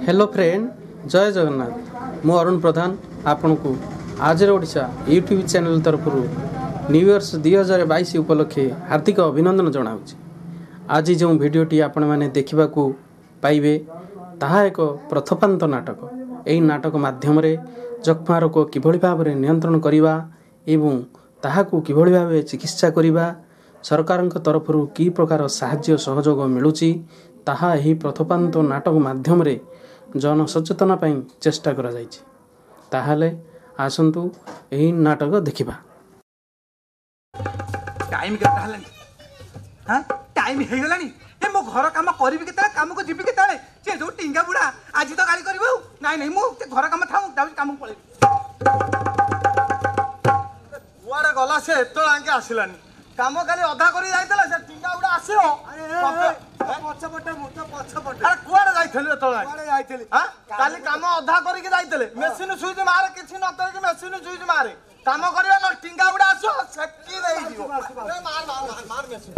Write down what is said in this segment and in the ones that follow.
Hello friend, जय जगन्नाथ। मु अरुण प्रधान आपण को आजर ओडिशा यूट्यूब चैनल तरफ न्यू इयर्स 2022 उपलक्षे हार्दिक अभिनंदन जनाऊँगी। आज जो भिडटी आपण मैंने देखा पाइबे ताहा एक प्रथपांत नाटक। यही नाटक माध्यम जक्ष्मा रोग किभଳି भाव नियंत्रण करवा एवं ताहाकू किभଳି भाव चिकित्सा करवा, सरकार तरफ कि प्रकार साहाय्य सहयोग मिलूची ताहा यही प्रथपांत नाटक माध्यम जन सचेतना चेष्टा करा जायछि। ताहाले आसंतु यही नाटक देखिबा। टाइम केता हलन? हां टाइम हे गलानी। ए मो घर काम करबी केता, काम को जीबी केता से जो टिंगा बुढ़ा आज तो गाड़ी करबो। नाही नाही मो घर काम थाउ दाउ काम पळे। कुआडे गला से एतो आके आसिलानी। काम खाली अधा करी जाइतला से टिंगा बुढ़ा आसियो। पछपटे मु तो पछपटे। अरे कुआडे जाइथली एतो आके? कुआडे जाइथली? हां काली काम अधा करी के जाइतले। मशीन स्विच मारे किछि नतरे के मशीन स्विच मारे। काम करिया न टिंगा बुढ़ा आसियो सेकी देई दियो। अरे मार मार मार मार मशीन।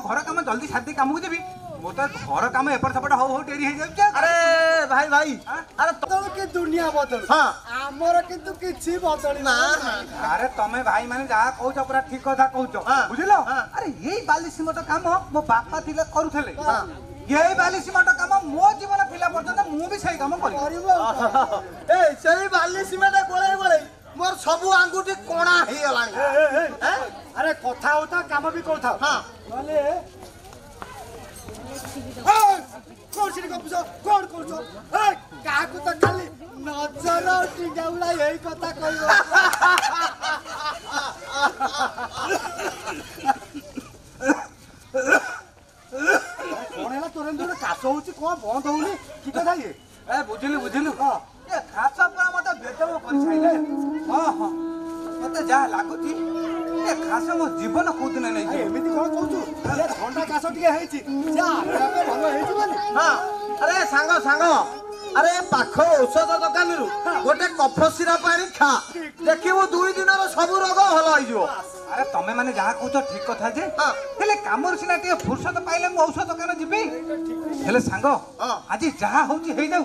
घर काम जल्दी साथी काम को देबी मो तो घर काम एपट सेपट हो हो डेरी हे जाय। अरे भाई भाई अरे बदल के दुनिया बदल। हां हमर किंतु किछि बदल ना। अरे तमे भाई माने जा कहउछ पूरा ठीक कथा कहउछ बुझिलो। अरे यही बाली सिमट काम मो बापा थिले करूथले। यही बाली सिमट काम मो जीवन थिला पर्यंत मु भी सही काम करिबो। ए सही बाली सिमट गोळे गोळे मोर सबु आंगुठी कोणा हे गलानी। अरे कथा होता काम भी करथा। हां बोले कोन सिरी को पूछो कोन करछो? ए काकू तो खाली नजर टिंगाउला यही कथा कहिबो। कोन हैला तोरन तोर कास होची कोन बंद होउनी की कथा ये? ए बुझिलु बुझिलु। ए खास पर मते बेदम कर छाइले। हां हां मते जा लागुची ए खास मो जीवन को दिन नै। एमिति कोन कहू? ए ठंडा कास टिके हेची जा भलो हेची माने। हां अरे सांग सांग अरे पाखो औषध दुकान रु गोटे कफ सिरप आनी खा देखिबो 2 दिन रो सब रोग हल होई जो। अरे तमे माने जहा कहू तो ठीक कथा जे हेले कामर सिना टे फुर्सत पाइले मो औषध दुकान जिबी। हेले सांग आज जहा होची हेई जाऊ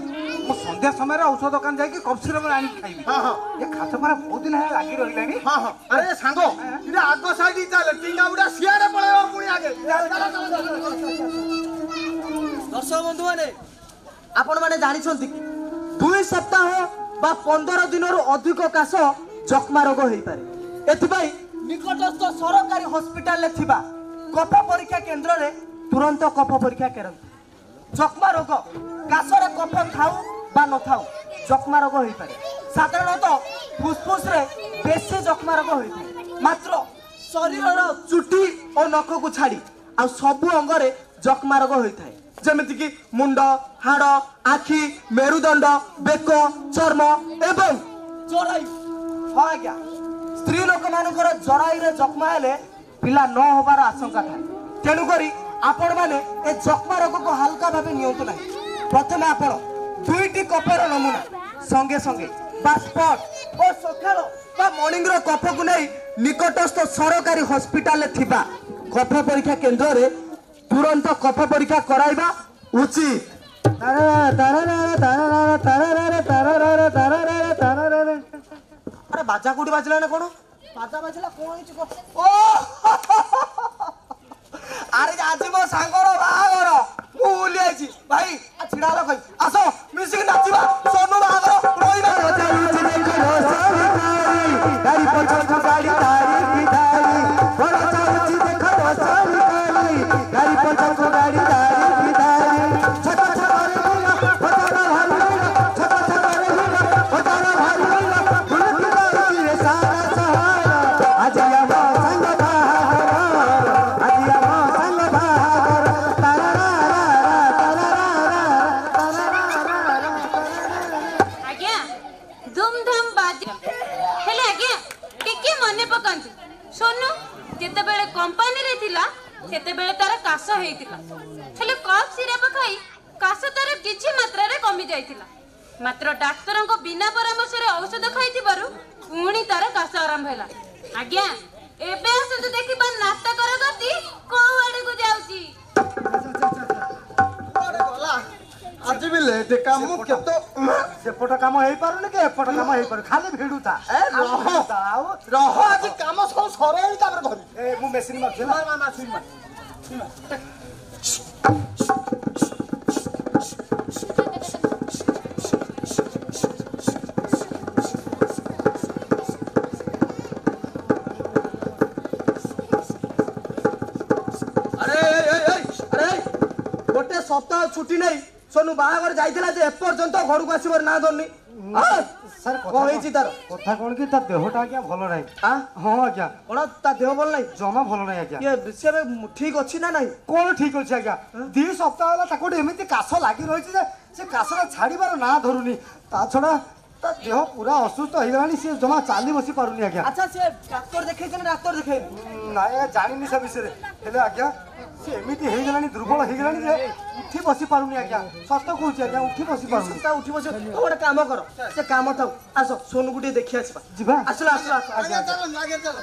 मो संध्या समय रे औषध दुकान जाई के कफ सिरप आनी खाइबी। हां हां ये खास पर बहुत दिन है लागी रहिलानी। हां हां अरे सांग इने आगो साइड चले टिंगा बुडा सियाडे पळेबो पुणी आगे। दर्शक बंधु माने आपण माने जानि छथि 2 सप्ताह बा 15 दिन रो अधिक कास जक्ष्मा रोग होई पारे। एथि पई निकटस्थ सरकारी हॉस्पिटल ले थिबा कफ परीक्षा केंद्र रे तुरंत कफ परीक्षा करन। जक्ष्मा रोग कास रे कफ थाउ बा न थाउ जक्ष्मा रोग होई पारे। साधारणतः फुसफुस रे बेसी जक्ष्मा रोग होई थाए। मात्र शरीर रो चुटी और नख को छाड़ी आ सब अंग रे जक्ष्मा रोग होई थाए। जेमिति कि मुंड, हाड़, आखि, मेरुदंड, बेक, चर्म एवं जरायु। हाँ आज्ञा स्त्री लोक मानकर जरायु रे जक्ष्मा हेले पिला न होबार आशंका थाए। तेणु करी आपण माने ए जक्ष्मा रोग को हल्का भाबे नियंतु नाही। प्रथमे आपण 2टी कफर नमूना संगे संगे बा स्पॉट और सखाळ बा मॉर्निंग रो कफ को नै निकटस्थ सरकारी हॉस्पिटल ले थिबा कफ परीक्षा केंद्र रे तुरंत कफ परीक्षा कराइबा उचित। अरे बाजा कोठी बाजला ना कोन? बाजा बाजला कोन हिच को? ओ अरे आज मो सांगर बाहागर मु उली आइछि भाई आ छिडा ल कहि आसो मिसिक नाचिबा सोनू बाहागर रोइबा चालू देखो सरकारी गाड़ी पछो गाड़ी तारी पिधारी बड़ा चालू देखो सरकारी गाड़ी पछो गाड़ी तारी पिधारी छोटा छोटा रे बड़ा भारी छोटा छोटा रे बड़ा भारी बुलकी रे सारा सहारा आज या संग बाहर आज या संग बाहर तारा सिरप खाई काश तार किछि मात्रा रे कमी जाइतिला मात्र डाक्टर को बिना परामर्श रे औषध खाइथिबारु पुणी तार काश आरंभ हैला आज्ञा एबे आसु देखिबा नाटकर गति को आडे को जाउची କୁଆଡ଼େ ଗଲା ଆଜି ବି ଲେଟ୍ କାମ କେତେ ସେପଟ କାମ ହେଇପାରୁନି କି ଏପଟ କାମ ହେଇପାରୁନି ଖାଲି ଭିଡୁଥା ରହ ଆଜି କାମ ସବୁ ସରେଇଲି ତାପରେ ଧରି ମୁଁ ମେସିନ୍ ମାରୁଛି गोटे सप्ताह छुट्टी नहीं सोनू बाहागर जाइथिला जे एपर्यंत घर को आसीबर ना धरनी सर कौन होइछि तार कथा कौन कि ता देहटा आज्ञा भल नाही हाँ आज्ञा कोन ता देह बोल नहीं जमा भल नाही आज्ञा ये विषय ठीक अछि ना नहीं कौन ठीक अछि आज्ञा 2 सप्ताह होला ताको एमिति काश लागि रहिछि जे से काशरा छाड़ीबार ना धरुनी ता छडा ता देह पूरा असुस्थ हो गलानी से जमा चाली बसी पारुनी आज्ञा अच्छा से डॉक्टर देखे कि डॉक्टर देखे नाय जानिनी सब विषय हेले आज्ञा से एमिति हे गलानी दुर्बल हे गलानी जे उठी बसी पारुनी आज्ञा सत कहूछि आज्ञा उठी बसी पारुनी ता उठी बसे गोटे काम कर से काम थाउ आसो सोनू गुटी देखि आछबा जिबा आसला आसला आज्ञा चल आगे चल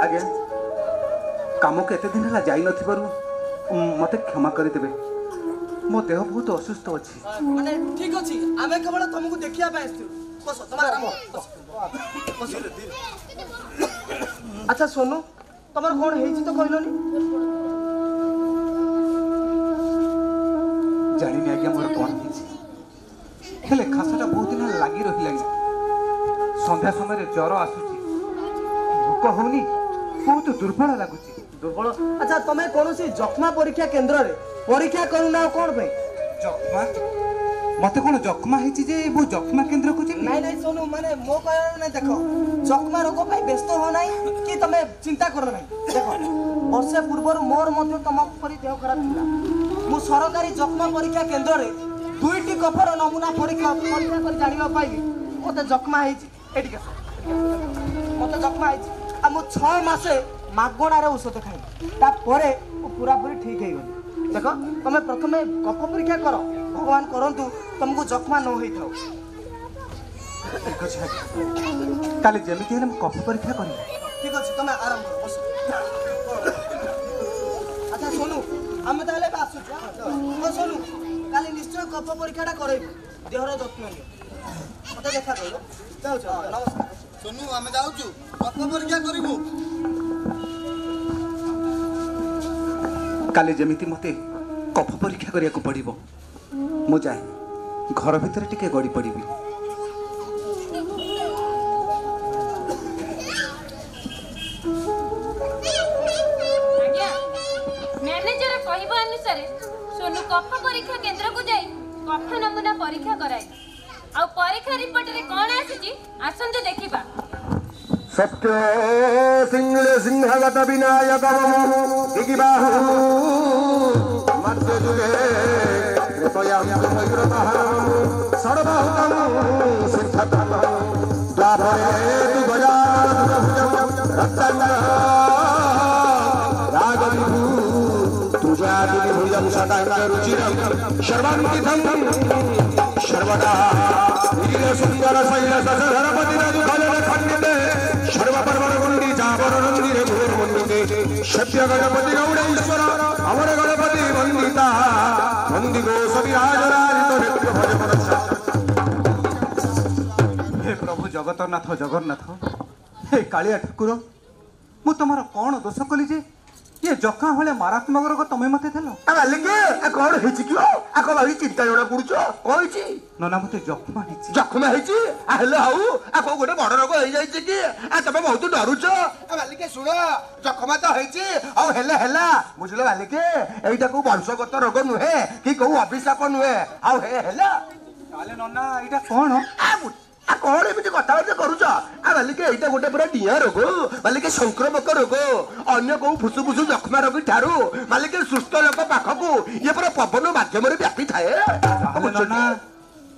आज्ञा काम केते दिन हला जाई नथिबारु मते क्षमा करि देबे मो देह बहुत असुस्थ अछि माने ठीक अछि आमे केवल तुमको देखिया पाए आस्छु बस तमा आराम बस अच्छा सोनू तमर कोन हेछि तो कहलोनी जानिनी आज्ञा मोर कोन हेछि हेले खासटा बहुत दिन लागि रहिला संध्या समय ज्वर आसुछि भूक होनी बहुत दुर्बल लागुछि दुर्बल अच्छा तमे कोनोसी जखमा परीक्षा केंद्र रे परीक्षा करूना कोन भाई जखमा मते कोन जखमा हेछि जे वो जखमा केंद्र को जे नहीं नहीं सोनू माने मो कहना नहीं देखो जखमा रोग पे व्यस्त हो नहीं कि तमे चिंता करो नहीं देखो वर्षे पूर्व मोर मध्य तम परि देह खराब थिला मु सरकारी जखमा परीक्षा केंद्र रे दुईटी कफर नमूना परीक्षा कर जानिबा पाइली मते जखमा हेछि एटिके मते जखमा हेछि आ मु 6 मासे मागणा रे औषध खाइ ता परे पूरा पूरी ठीक हे गली देखो तमे प्रथमे कफ परीक्षा करो भगवान करंतु तुमको जखमा न होई थाओ ठीक अछि काले जेमिति हेले कफ परीक्षा करी ठीक अछि तमे आराम करो बस अच्छा सोनू हम ताले आसु ओ सोनू काली निश्चय कफ परीक्षाटा करैबो देहर जत्न लियो मते देखा करो जाऊ जाऊ नमस्कार सोनू हम जाउछु कफ परीक्षा करिबो काले जेमिति मते कफ परीक्षा करिया को पड़िबो मु जाए घर भीतर टिके गड़ी पड़िबी आज्ञा मैनेजर कहबा अनुसार सोनू कफ परीक्षा केंद्र को जाई कफ नमूना परीक्षा कराई आ परीक्षा रिपोर्ट रे कोन आसीची आसंतु देखिबा सत्य सिंह सिंहगत विनायक दिगिबाहु मध्य जुगे कृपयां मयूरमहं सर्वहुतं सिद्धतं द्वाभरे तु गजाननं रत्नं रागविभू तुजादिभुजं शताङ्गरुचिरं शर्वान्वितं सर्वदा वीरसुन्दर शैलसधरपतिरजुखलखण्डिते सर्वपर्वणगुण्डी चापरणन्दिरे भूर्मुण्डिते सत्य गणपति गौडेश्वर अमर गणपति वन्दिता वन्दिगो सविराजराजितो नित्य भजपरस्य हे प्रभु जगतनाथ जगन्नाथ हे कालिया ठाकुर मु तमर कौन दोष कली जे ये जखा भले मारात्मक रोग तमे मते देलो मालिके कौन है कि आको भाई चिंता जଣା पड़ुछ कौन छी नना मते जखमा हिची जखमा है हेलो हाउ आको गोटे बड़ रोग हो जाई कि तमे बहुत डरुछ मालिके सुन जखमा तो है आ हेले हेला बुझले मालिके एइटा को वंशगत रोग नुहे कि को अभिशाप नुहे आ हे हेला ताले नना एटा कोन कौन एमती कथबार्ता करुच मालिके एइटा गोटे पूरा डिया रोग मालिके संक्रमक रोग अन्य को फुसुफुसु जखमा रोगी ठारू मालिके सुस्थ लोक पाखकू ये पूरा पवन माध्यम व्यापी थाए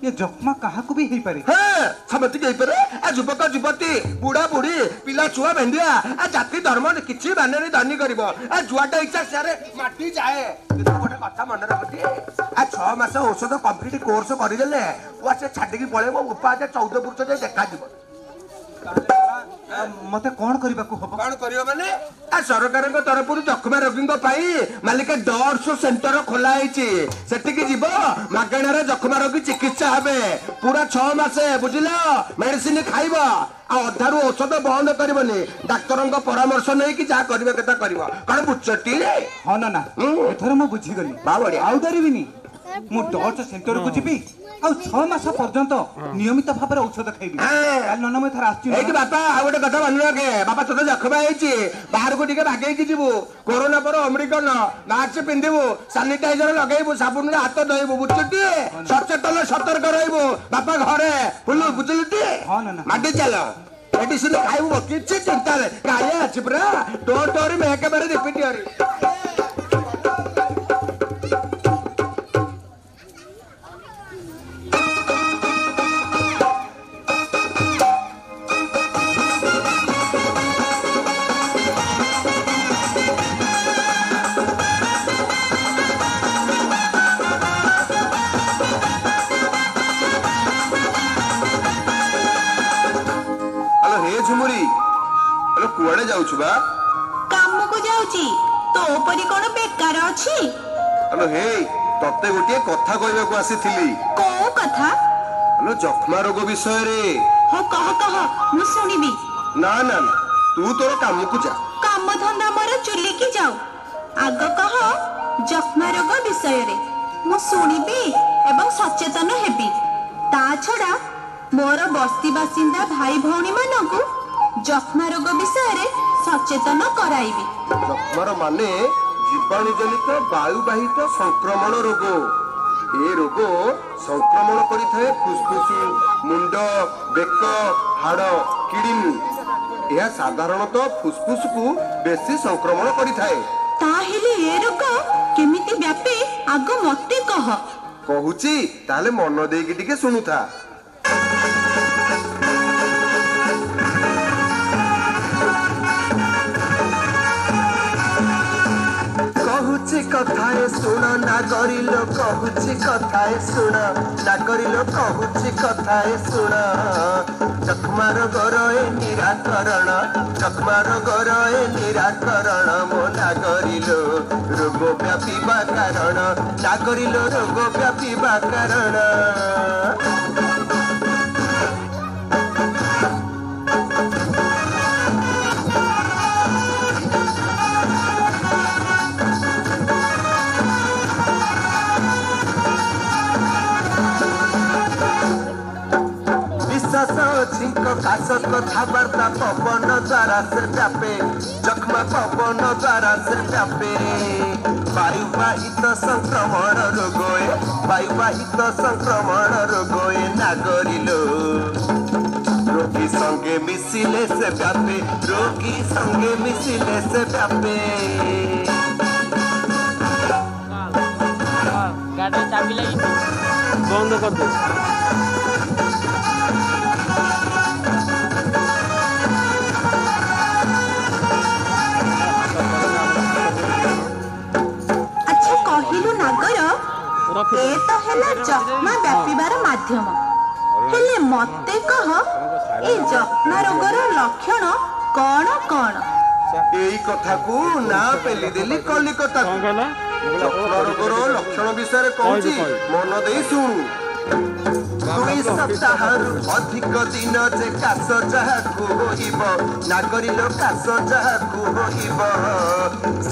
ये जखमा काहा को भी हेई पारे हां समति के पारे आ युवक युवती बुढ़ा बुढ़ी पिला छुआ भेंडिया आ जाति धर्म किछि माने दानी करबो आ जुआटा इच्छा सारे माटी जाए गोटे कथा मन रखती आ 6 मास औषध कंप्लीट कोर्स करि देले वो से छाडी की पळेबो उपाय 14 पुरुष जे देखा दिबो मते कोन करबा को हबो कोन करियो माने आ सरकार को तरफ जखमा रोगी पाई मालिक डॉर्स सेंटर खोला है सेठी जीव मागणार जखमा रोगी चिकित्सा हे पूरा 6 मास बुझिल मेडिसिन खाइब अधारू औषध बंद करबनी डाक्तर परामर्श नहीं कि जा करबे केता करबो कण बुच्चटी हां ना एथर म बुझी गली बा बढ़िया आउ डरिबिनी मु डॉर्स सेंटर को जिबी आ 6 मास पर्यंत नियमित भाव में औषध खाइबी काल नना मैं थर आछि ए कि बापा आ गोटे कथा मानु रखे बापा तोते जखमा हेछि बाहर को टिके भागै कि जीवु कोरोना पर अमेरिकन मास्क पिंदिबु सैनिटाइजर लगाइबु साबुन रे हाथ धोइबु बुच्चटी सचेतन सतर्क रहइबु बापा घरे फुल्लु बुझलुटी हां नना माटी चलो मेडिसिन खाइबु किछि चिंता नै काया अछि पुरा डोंट वरी मैं के बारे रिपीट करी कुआडे जाउछु बा काम को जाउची तो परी कोन बेकार अछि हेलो हे तते गोटे कथा कहबा को आसीथिली को कथा हेलो जखमा रोग विषय रे हो कह मु सुनिबी ना ना तू तोर काम को जा काम धंदा मोर चुली की जाऊ आग कह जखमा रोग विषय रे मु सुनिबी एवं सचेतन हेबी ता छडा मोर बस्ती बासिंदा भाई भौणी मानकू जखमा रोग विषय रे सचेतन कराइबी जखमार माने जीवाणु जनित वायुवाहित संक्रमण रोग ए रोग संक्रमण करि थाए फुसफुस मुंड बेक हाड़ किडनी यह साधारणतः फुसफुस को बेसी संक्रमण करि थाए ताहेले ए रोग केमिति व्यापे आग मते कह कहूची ताले मन देकी टिके सुनुथा कहूची कथाए सुन ना करिलो कहूची कथाए सुन ना करिलो कहूची कथाए सुन जखमा रोगर निराकरण जखमा रोगर निराकरण मो ना करिलो रोग व्यापीबा कारण ना करिलो रोग व्यापीबा कारण काश कथबार्ता पवन द्वारा से व्यापे जखमा पवन द्वारा से व्यापे वायुवाहित संक्रमण रोगए वायुवाहित संक्रमण रोगए नागरिलो रोगी संगे मिसिले से व्यापे रोगी संगे मिसिले से व्यापे गाड़ी चाबी लगी बंद कर दे ए तो हेला जखमा व्यापीबार माध्यम हेले मते कह ए जखमा रोगर लक्षण कौन कौन एई कथा को ना पेली देली कलिकता जखमा रोगर लक्षण विषय कहूची मन देई सुनु ଦୁଇ ସପ୍ତାହରୁ ଅଧିକ ଦିନ ଯେ କାଶ ଯାହାକୁ ହୋଇବ ନାଗରିଲ କାଶ ଯାହାକୁ ହୋଇବ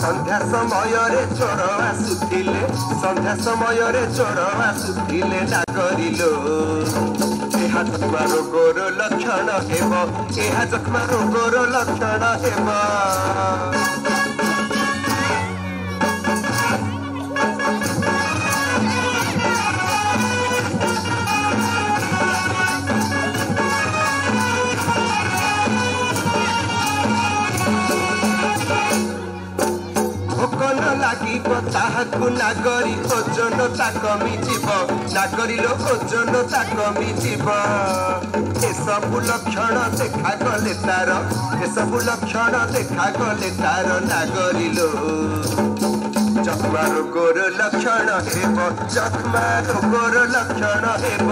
ସନ୍ଧ୍ୟା ସମୟରେ ଚୋର ଆସୁଥିଲେ ସନ୍ଧ୍ୟା ସମୟରେ ଚୋର ଆସୁଥିଲେ ନାଗରିଲ ଏହା ଯକ୍ଷ୍ମା ରୋଗର ଲକ୍ଷଣ ହେବ ଏହା ଯକ୍ଷ୍ମା ରୋଗର ଲକ୍ଷଣ ହେବ ତାହାକୁ ନାଗରି ଓଜନତା କମିଯିବ ନାଗରିଲ ଓଜନତା କମିଯିବ ଏସବୁ ଲକ୍ଷଣ ଦେଖାଗଲେ ତାର ଏସବୁ ଲକ୍ଷଣ ଦେଖାଗଲେ ତାର ନାଗରିଲ ଯକ୍ଷ୍ମା ରୋଗର ଲକ୍ଷଣ ହେବ ଯକ୍ଷ୍ମା ରୋଗର ଲକ୍ଷଣ ହେବ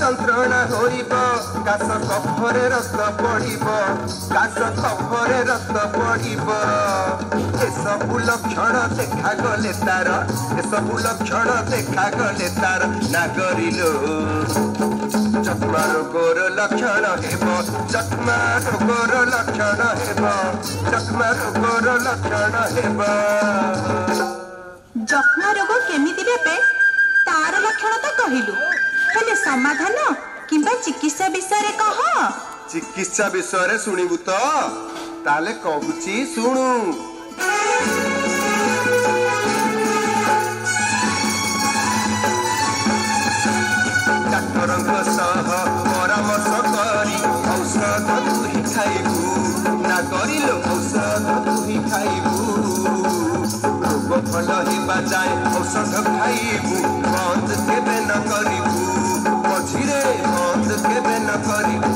ଯନ୍ତ୍ରଣା ହୋଇବ କାଶ କଫରେ ରକ୍ତ ପଡ଼ିବ କାଶ କଫରେ ରକ୍ତ ପଡ଼ିବ ଏସବୁ ଲକ୍ଷଣ ଦେଖାଗଲେ ତାର ଏସବୁ ଲକ୍ଷଣ ଦେଖାଗଲେ ତାର ନାଗରିଲ ଯକ୍ଷ୍ମା ରୋଗର ଲକ୍ଷଣ ହେବ ଯକ୍ଷ୍ମା ରୋଗର ଲକ୍ଷଣ ହେବ ଯକ୍ଷ୍ମା ରୋଗର ଲକ୍ଷଣ ହେବ ଯକ୍ଷ୍ମା ରୋଗ କେମିତି ଦେବେ ତାର ଲକ୍ଷଣ ତ କହିଲୁ ହେଲେ ସମାଧାନ କିମ୍ବା ଚିକିତ୍ସା ବିଷୟରେ କହ ଚିକିତ୍ସା ବିଷୟରେ ଶୁଣିବୁ ତ ତାହେଲେ କହୁଛି ଶୁଣୁ ଡାକ୍ତରଙ୍କ ସହ ପରାମର୍ଶ କରି ଔଷଧ ତୁହି ଖାଇବୁ ନାଗରିଲ ଔଷଧ ତୁହି ଖାଇବୁ ରୋଗ ଭଲ ହେବା ଯାଏ ଔଷଧ ଖାଇବୁ ବନ୍ଦ କେବେ ନ କରିବୁ ମଝିରେ ବନ୍ଦ କେବେ ନ କରିବୁ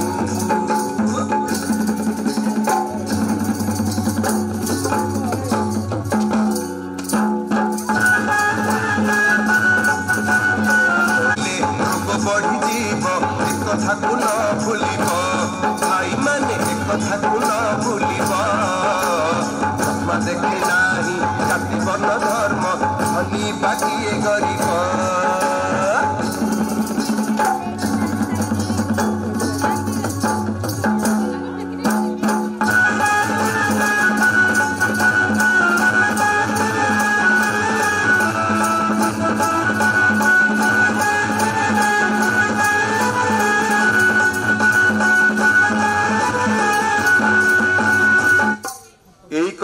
ରୋଗ ବଢିଯିବ ଏକଥାକୁ ନ ଭୁଲିବ ଭାଇମାନେ ଏକଥାକୁ ନ ଭୁଲିବ ଯକ୍ଷ୍ମା ଦେଖେ ନାହିଁ ଜାତି ବର୍ଣ୍ଣ ଧର୍ମ ଧନୀ ବାକିଏ ଗରିବ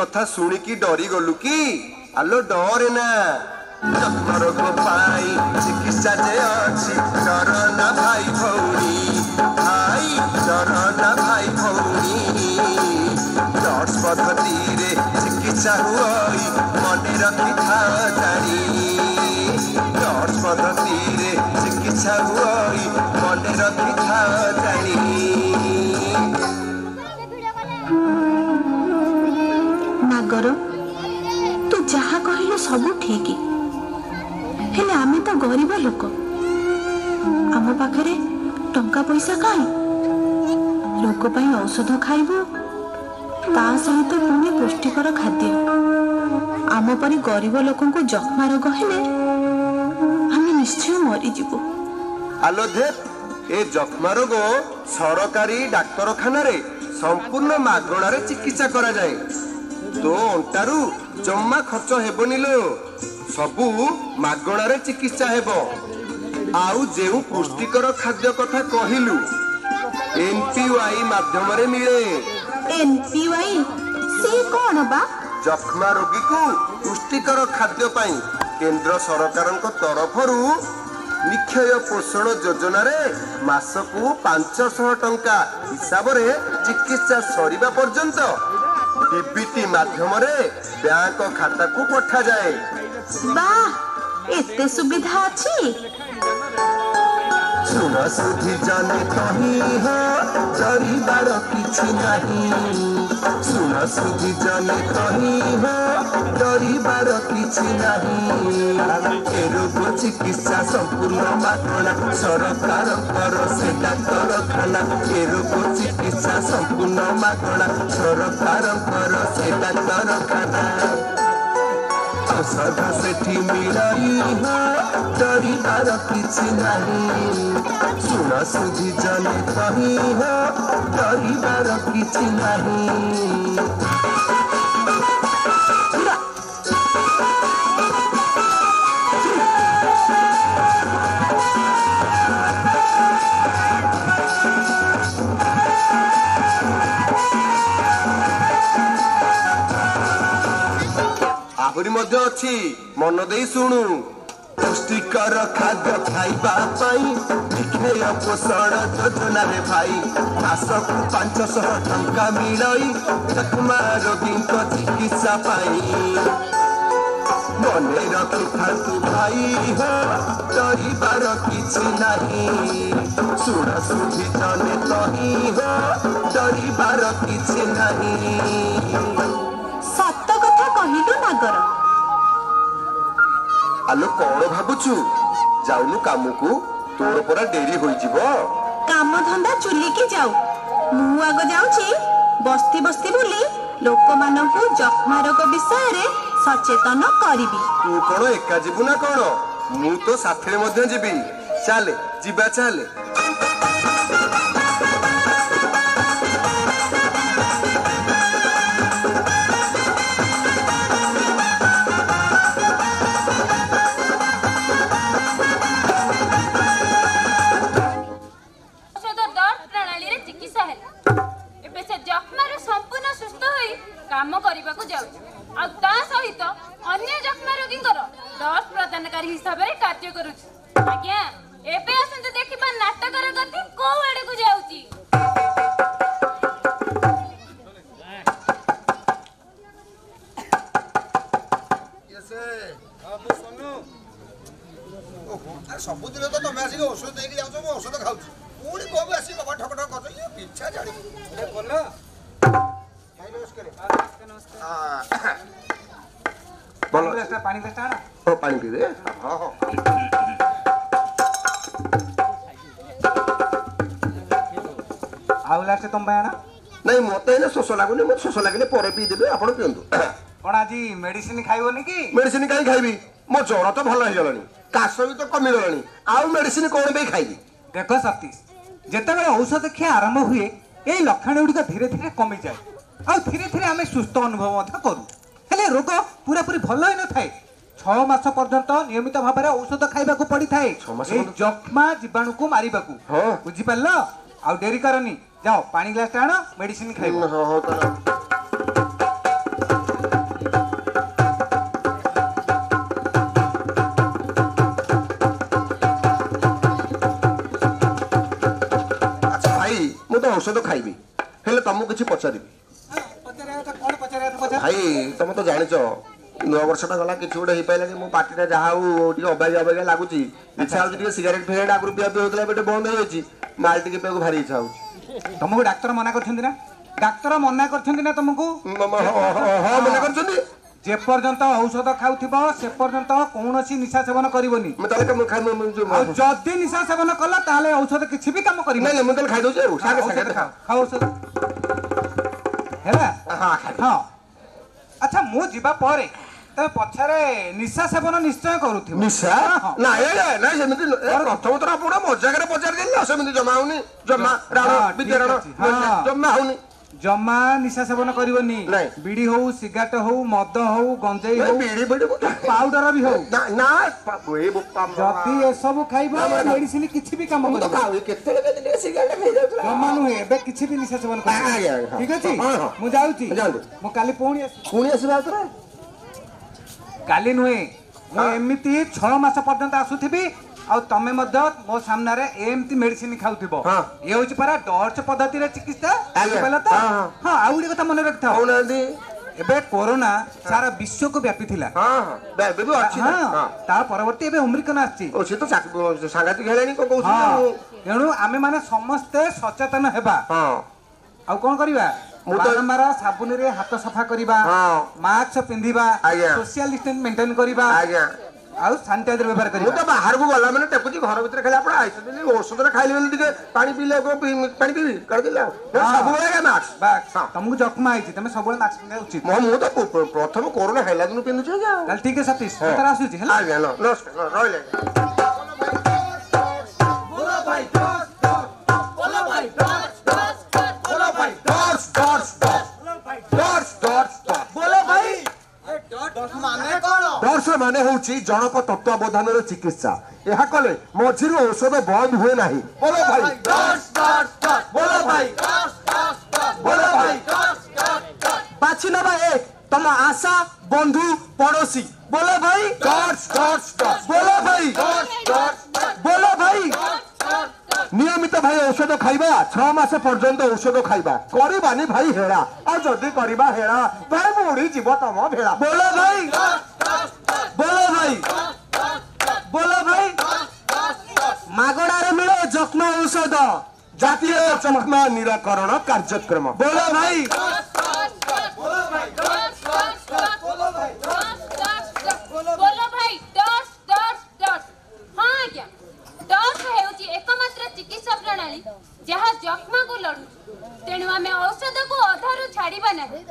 କଥା ଶୁଣିକି ଡରି ଗଲୁ କି ଆଲୋ ଡରେ ନା ଯକ୍ଷ୍ମା ରୋଗ ପାଇଁ ଚିକିତ୍ସା ଯେ ଅଛି ଡର ନା ଭାଇ ଭଉଣୀ ଡର ନା ଭାଇ ଭଉଣୀ ଡଟ୍ସ ପଦ୍ଧତିରେ ଚିକିତ୍ସା ହୁଅଇ ମନେ ରଖିଥାଅ ଜାଣି ଡଟ୍ସ ପଦ୍ଧତିରେ ଚିକିତ୍ସା ହୁଅଇ ମନେ ରଖିଥାଅ ଜାଣି ନାଗର ତୁ ଯାହା କହିଲୁ ସବୁ ଠିକ ହେଲେ ଆମେ ତ ଗରିବ ଲୋକ ଆମ ପାଖରେ ଟଙ୍କା ପଇସା କାହିଁ ରୋଗ ପାଇଁ ଔଷଧ ଖାଇବୁ ତା ସହିତ ପୁଣି ପୁଷ୍ଟିକର ଖାଦ୍ୟ ଆମ ପରି ଗରିବ ଲୋକଙ୍କୁ ଯକ୍ଷ୍ମା ରୋଗ ହେଲେ ଆମେ ନିଶ୍ଚୟ ମରିଯିବୁ ଆଲୋଧେ ଏ ଯକ୍ଷ୍ମା ରୋଗ ସରକାରୀ ଡାକ୍ତରଖାନାରେ ସମ୍ପୂର୍ଣ୍ଣ ମାଗଣାରେ ଚିକିତ୍ସା କରାଯାଏ ତୋ ଅଣ୍ଟାରୁ ଜମା ଖର୍ଚ୍ଚ ହେବନି ଲୋ ସବୁ ମାଗଣାରେ ଚିକିତ୍ସା ହେବ ଆଉ ଯେଉଁ ପୁଷ୍ଟିକର ଖାଦ୍ୟ କଥା କହିଲୁ NPY ମାଧ୍ୟମରେ ମିଳେ NPY ସେ କ'ଣ ବା ଯକ୍ଷ୍ମା ରୋଗୀକୁ ପୁଷ୍ଟିକର ଖାଦ୍ୟ ପାଇଁ କେନ୍ଦ୍ର ସରକାରଙ୍କ ତରଫରୁ ନିକ୍ଷୟ ପୋଷଣ ଯୋଜନାରେ ମାସକୁ 500 ଟଙ୍କା ହିସାବରେ ଚିକିତ୍ସା ସରିବା ପର୍ଯ୍ୟନ୍ତ ଡିବିଟି ମାଧ୍ୟମରେ ବ୍ୟାଙ୍କ ଖାତାକୁ ପଠାଯାଏ ବାଃ ଏତେ ସୁବିଧା ଅଛି ଶୁଣ ସୁଧି ଜାନେ କହି ହଁ ଡରିବାର କିଛି ନାହିଁ ଶୁଣ ଶୁଣ ସୁଧି ଜନେ କହି ହୋ ଡରିବାର କିଛି ନାହିଁ ଏ ରୋଗ ଚିକିତ୍ସା ସମ୍ପୂର୍ଣ୍ଣ ମାଗଣା ସରକାରଙ୍କର ସେ ଡାକ୍ତରଖାନା ଏ ରୋଗ ଚିକିତ୍ସା ସମ୍ପୂର୍ଣ୍ଣ ମାଗଣା ସରକାରଙ୍କର ସେ ଡାକ୍ତରଖାନା ଔଷଧ ସେଠି ମିଳିବ ଡରିବାର କିଛି ନାହିଁ ଶୁଣ ସୁଧି ଜନେ କହିବ ଡରିବାର କିଛି ନାହିଁ ଆହୁରି ମଧ୍ୟ ଅଛି ମନ ଦେଇ ଶୁଣୁ ପୁଷ୍ଟିକର ଖାଦ୍ୟ ଖାଇବା ପାଇଁ ବିକ୍ଷୟ ପୋଷଣ ଯୋଜନାରେ ଭାଇ ମାସକୁ 500 ଟଙ୍କା ମିଳଇ ଯକ୍ଷ୍ମା ରୋଗୀଙ୍କ ଚିକିତ୍ସା ପାଇଁ ମନେ ରଖିଥାନ୍ତୁ ଭାଇ ହୋ ଡରିବାର କିଛି ନାହିଁ ଶୁଣ ସୁଧି ଜନେ କହିବ ଡରିବାର କିଛି ନାହିଁ ସତ କଥା କହିଲୁ ନାଗର। ଆଲୋ କଣ ଭାବୁଛୁ ଯାଉନୁ କାମକୁ ତୋର ପରା ଡେରି ହୋଇଯିବ କାମ ଧନ୍ଦା ଚୁଲିକି ଯାଉ ମୁଁ ଆଗ ଯାଉଛି ବସ୍ତି ବସ୍ତି ବୁଲି ଲୋକମାନଙ୍କୁ ଯକ୍ଷ୍ମା ରୋଗ ବିଷୟରେ ସଚେତନ କରିବି। ତୁ କଣ ଏକା ଯିବୁ ନା କଣ ମୁଁ ତ ସାଥିରେ ମଧ୍ୟ ଯିବି ଚାଲେ ଯିବା ଚାଲେ काम करने जाऊँ ता सहित अन्य जक्ष्मा रोगींकर डोज प्रदानकारी हिसाब से कार्य करुछि आज्ञा एबे आसंतु देखिबा नाटकर गति को आड़े को जाउची सबुदिन तो तुम आसिक औषध देकी जाऊछ मो औषध खाऊछ पुणी को भी आसी बाबा ठक ठक करछ ये पिछा जाड़ी ए कोन भाई नमस्कार बोलो ग्लासटा पानी ग्लासटा आना ओ पानी पी दे हां हां आउ ग्लास तुम आना नहीं मते ने शोष लागुनी मते शोष लागले पर पी देबे आपण पियंतु कोन आज मेडिसिन खाइबोनी कि मेडिसिन काई खाइबी मो ज्वर तो भल हो गलानी काश भी तो कमी गलानी आउ मेडिसिन कोन बे खाइबी देख सतीश जेतेबेले औषध खिया आरंभ हुए ए लक्षण गुड़िक धीरे धीरे कमी जाए आ धीरे धीरे आम सुस्थ अनुभव करूँ हेले रोग पूरा पूरी भल हो न थाए 6 मास पर्यंत नियमित भाव में औषध खाइबा को पड़ी थाए जक्ष्मा जीवाणु को मारिबा को बुझी पारल आ डेरी करनी जाओ पानी ग्लास आण मेडिसिन खाइबो औषध खाइबी हेले तुमको किसी पचारि भाई तुम तो जान नुआ वर्षटा गला कि गोटे हो पारा मो पार्टी जहाँ अबागिया अबागिया लगुच इच्छा हो सिगारेट फिगारेट आगुरी पिया पी होता है बंद हो माल टी पे भारी इच्छा हो तुमको डाक्तर मना कर डाक्तर मना कर तुमको मना कर जेपर्यंत औषध खाऊथिबो से पर्यंत कौनसी निशा सेवन करिवोनी जदि निशा सेवन कला ताले औषध किछि भी काम करिवो नहीं मैं खाइ दउछ सागे सागे खाओ औषध हेला हां हां अच्छा मु जीवा परे तमे पछरे निशा सेवन निश्चय करूथिबो निशा ना ना सेमिति प्रथम तर आपण मजाक रे पचार दिले सेमिति जमा होनी जमा राण विद्यारण जमा होनी जमा निशा सेवन करिवनी बीड़ी हो सिगारेट हो मद हो गंजेई हो बीड़ी बीड़ी पाउडर भी हो ना ना ए बोपा जति ए सब खाइबो मेडिसिन किछि भी काम करिबो खाउ केते लगे दिले सिगारेट खाइ जाउछ जमा नु एबे किछि भी निशा सेवन कर ठीक अछि मु जाउची मु काली पुणी आसीबा तोरा काली नुए मु एमिति 6 मास पर्यंत आसुथिबी आ तमे मध्य मो सामने रे एमती मेडिसिन खाउथिबो ए होछि परा डॉर्च पद्धति रे चिकित्सा पहला तो हां आ उडी कथा मन रखथा हो नांदी एबे कोरोना सारा विश्व को व्यापी थिला हां हां बेबी अछि हां ता परवर्ती एबे अमेरिकन आछि ओ से तो सांगाती हेलानी को कहू एणु आमे माने समस्त सचेतन हेबा हां आ कोन करिवा ବାରମ୍ବାର ସାବୁନରେ ହାତ ସଫା କରିବା, ମାସ୍କ ପିନ୍ଧିବା, ସୋସିଆଲ ଡିଷ୍ଟାନ୍ସ ମେଣ୍ଟେନ କରିବା ଆଉ ସାନିଟାଇଜର ବ୍ୟବହାର କରିବା। ମୁଁ ତ ବାହାରକୁ ଗଲା ମାନେ ଟେକୁଛି, ଘର ଭିତରେ ଖାଲି ଆପଣ ଆଇଛନ୍ତି ଔଷଧରେ ଖାଇଲେ ବୋଲି ଟିକେ ପାଣି ପିଇଲେ ପାଣି ପିଇବି କରିଦେଲେ ସବୁବେଳେ ମାସ୍କ। ତମକୁ ଜଖ୍ମା ହେଇଛି, ତମେ ସବୁବେଳେ ମାସ୍କ ପିନ୍ଧିବା ଉଚିତ। ମୁଁ ତ ପ୍ରଥମ କୋରୋନା ହେଲା ଦିନ ପିନ୍ଧୁଛି। ତାହେଲେ ଠିକ ଅଛି ସତୀଶ, ତାର ଆସୁଛି ହେଲା। ଆଜ୍ଞା ନମସ୍କାର ରହିଲେ। ମାନେ ହଉଛି ଜଣକ ତତ୍ତ୍ୱାବଧାନର ଚିକିତ୍ସା। ଏହା କଲେ ମଝିରୁ ଔଷଧ ବନ୍ଦ ହୁଏ ନାହିଁ। ବୋଲ ଭାଇ ବୋଲ ଭାଇ ବୋଲ ଭାଇ। ବାଛି ନେବା ଏକ ତମ ଆଶା ବନ୍ଧୁ ପଡୋଶୀ। ବୋଲ ଭାଇ ବୋଲ ଭାଇ ବୋଲ ଭାଇ। ନିୟମିତ ଭାଇ ଔଷଧ ଖାଇବା, 6 ମାସ ପର୍ଯ୍ୟନ୍ତ ଔଷଧ ଖାଇବା, କରିବାନି ଭାଇ ହେଳା। ଆଉ ଯଦି କରିବା ହେଳା ଭାଇ ବୁଡିଯିବ ତମ ଭେଳା। ବୋଲ ଭାଇ ବୋଲ ଭାଇ ବୋଲ ଭାଇ। ମାଗଣାରେ ମିଳେ ଯକ୍ଷ୍ମା ଔଷଧ, ଜାତୀୟ ଯକ୍ଷ୍ମା ନିରାକରଣ କାର୍ଯ୍ୟକ୍ରମ। ବୋଲ ଭାଇ जहाँ जख्मा को लड़ू। तेणु आमे औषध को अधारू छाड़िबा नहीं।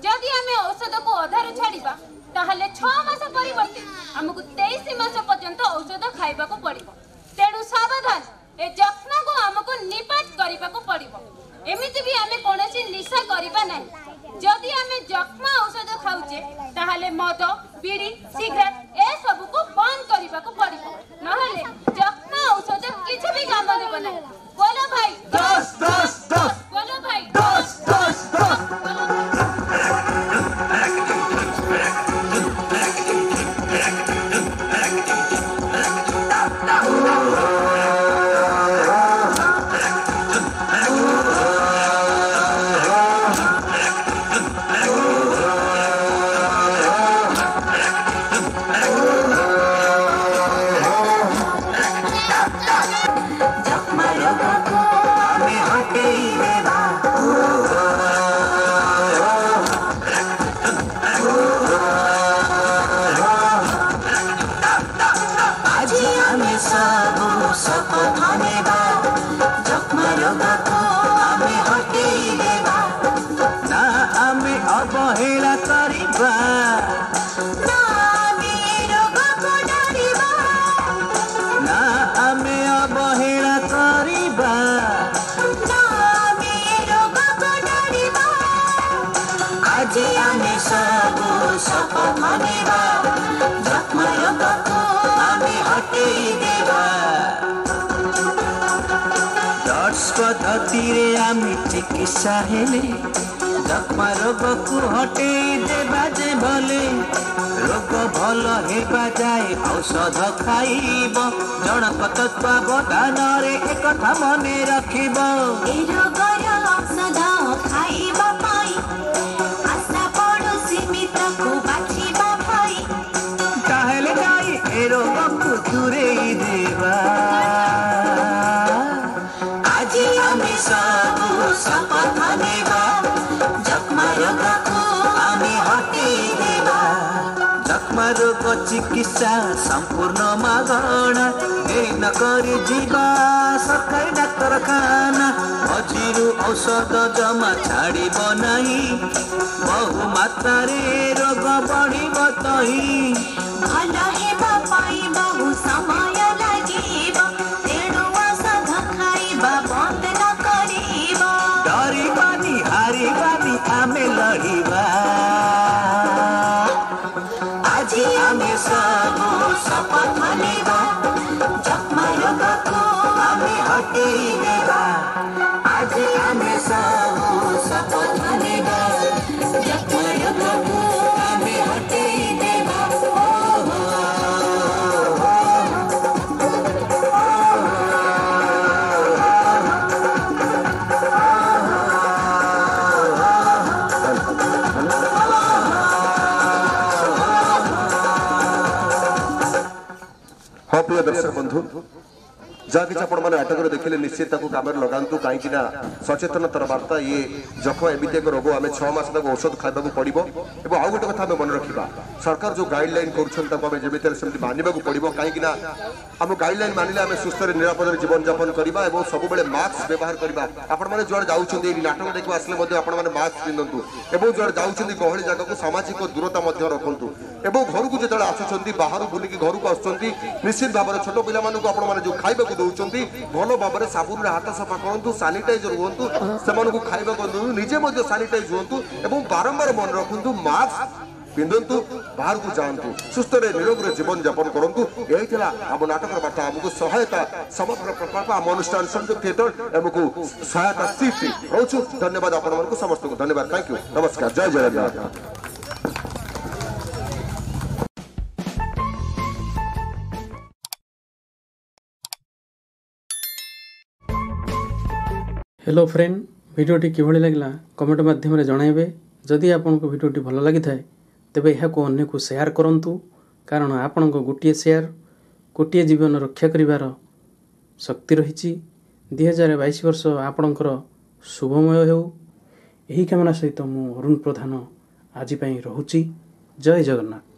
जदि आमे औषध को अधारू छाड़िबा ताहले 6 मास परिवर्ते हमकु 23 मास पर्यंत औषध खाइबा को पड़िबो। तेणु सावधान, ए जख्मा को हमकु निपात करिबा को पड़िबो। एमिति भी आमे कोनोसी निशा करिबा नहीं। जदि आमे जख्मा औषध खाउचे ताहले मद, बीड़ी, सिगरेट ए सब को बंद करिबा को पड़िबो। नहले जख्मा औषध किछ भी काम देबो नहीं। बोलो भाई बोलो भाई पद्धतिरे आमी चिकित्सा हेले जख्मा रोग को हटे देबा जे भले रोग भल हेबा जाए औषध खाइब जनक तत्त्वावधान रे एक कथा मने रखिब ए रोगर औषध खाइबा पाई आशा पड़ोसी मित्र को बाछिबा भाई ताहेले जाई ए रोग को दूरेई देबा शपथ नेबा जख्मा रोग को आमे हटे देबा। जख्मा रोग चिकित्सा संपूर्ण मागणा न करी जीवा सरकारी डाक्तरखाना मझिरु औषध जमा छाड़िब नहीं बहु मात्रारे रोग बढ़िब तही भल हेबा पाई बहु समय लागिब तेणु औषध खाइबा बंद न करिब डरिबानी हारिबानी आमे लड़िबा आज आमे सब शपथ नेबा जख्मा रोग को आमे हटे देबा आज आमे सब शपथ नेबा जख्मा रोग को आमे हटे देबा। हाँ प्रिय दर्शक बंधु जहाँ कि आपण मैंने नाटक देखिले निश्चित काम लगातु कहीं सचेतनतार वार्ता ये जखम एमती एक रोग आम 6 मास तक औषध खावा पड़ो और आउ गोटे कथा मन रखा सरकार जो गाइडलाइन करमती मानवा पड़ो कहीं आम गाइडलाइन मानिले आम सुस्थ निरापद जीवन यापन करवा और सब मास्क व्यवहार करवा आपण मैंने जुआड़े जाऊँगी नाटक देखा आसले आपने मास्क पिंधतु और जुआड़े जाऊँगी गहली जगह को सामाजिक दूरता रखु और घर को जो आसुँच बाहर बुलिकी घर को आसुँच निश्चित भाव में छोट पिला जो खाइबा दौरान भल भाव में साबुन हाथ सफा करूँ सानिटाइजर हूँ से खाइबा दिखाँ निजे सानिटाइज हूँ और बारंबार मन रखु मास्क पिंधतु बाहर को जातु सुस्थ निरोग जीवन यापन करूँ यही आम नाटक बार्ता आमको सहायता समग्र प्रकल्प आम अनुष्ठान संयोग थिएटर आमको सहायता सीट रोचु धन्यवाद आपण समस्त को धन्यवाद थैंक यू नमस्कार जय जगन्नाथ। हेलो फ्रेंड भिडियोटी किभଳି लागला कमेंट माध्यम रे जणाइबे जदि आपनको भिडियोटी भल लागि थाए तेबे एहा को अन्य को शेयर करंतु कारण आपनको गोटिए शेयर गोटिए जीवन रक्षा करिवार शक्ति रहिछि 2022 वर्ष आपणकर शुभमय हेउ एही कामना सहित मु अरुण प्रधान आजि पई रहुछि जय जगन्नाथ।